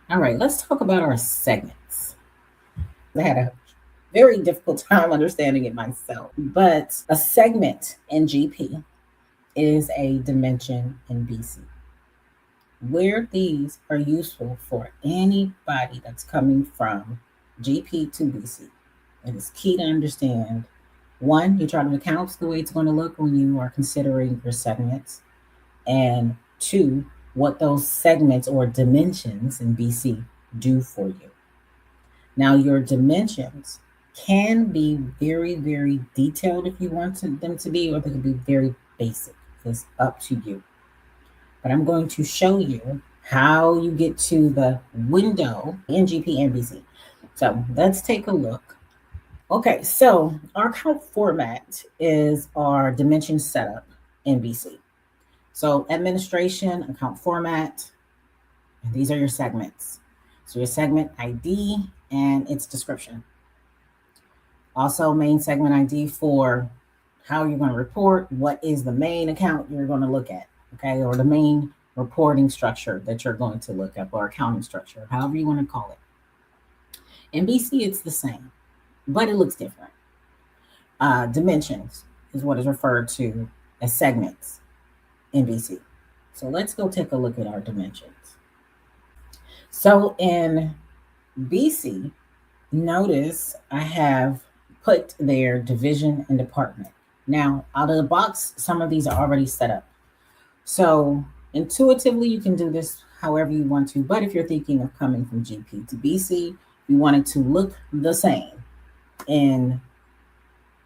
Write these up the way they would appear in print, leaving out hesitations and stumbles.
All right, let's talk about our segments. I had a very difficult time understanding it myself, but a segment in GP is a dimension in BC, where these are useful for anybody that's coming from GP to BC. It is key to understand one, your chart of accounts, the way it's going to look when you are considering your segments, and two, what those segments or dimensions in BC do for you. Now, your dimensions can be very, very detailed if you want them to be, or they can be very basic. It's up to you. But I'm going to show you how you get to the window in GP and BC. So let's take a look. Okay, so our account format is our dimension setup in BC. So administration, account format, and these are your segments. So your segment ID and its description. Also main segment ID for how you're going to report, what is the main account you're going to look at, okay, or the main reporting structure that you're going to look up, or accounting structure, however you want to call it. In BC, it's the same, but it looks different. Dimensions is what is referred to as segments in BC. So let's go take a look at our dimensions. So in BC, notice I have put their division and department. Now, out of the box, some of these are already set up. So intuitively, you can do this however you want to. But if you're thinking of coming from GP to BC, you want it to look the same. In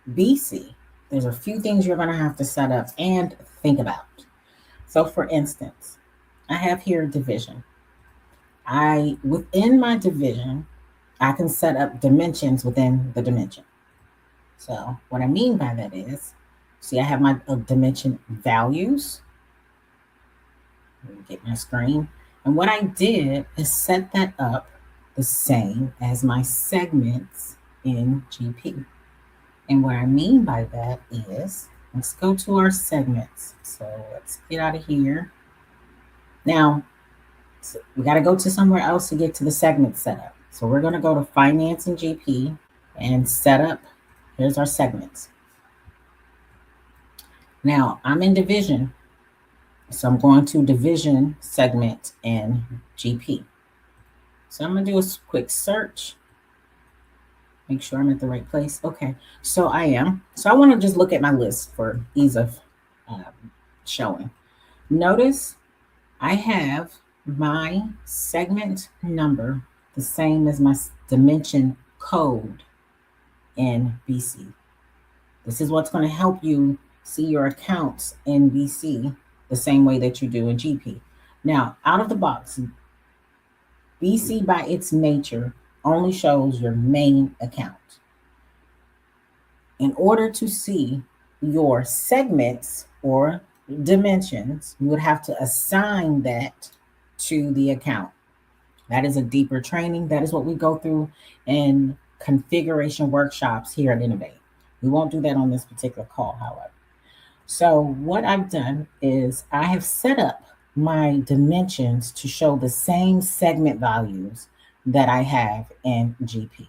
BC, there's a few things you're going to have to set up and think about. So for instance, I have here division. Within my division, I can set up dimensions within the dimension. So what I mean by that is, see, I have my dimension values. Let me get my screen. And what I did is set that up the same as my segments in GP. And what I mean by that is, let's go to our segments. So let's get out of here. Now, we got to go to somewhere else to get to the segment setup. So we're going to go to finance and GP and setup. Here's our segments. Now I'm in division. So I'm going to division segment in GP. So I'm going to do a quick search. Make sure I'm at the right place. Okay, so I am. So I want to just look at my list for ease of showing. Notice I have my segment number the same as my dimension code in BC. This is what's going to help you see your accounts in BC the same way that you do in GP. Now, out of the box, BC by its nature only shows your main account. In order to see your segments or dimensions, you would have to assign that to the account. That is a deeper training. That is what we go through in configuration workshops here at Innovate. We won't do that on this particular call, however. So what I've done is I have set up my dimensions to show the same segment values that I have in GP.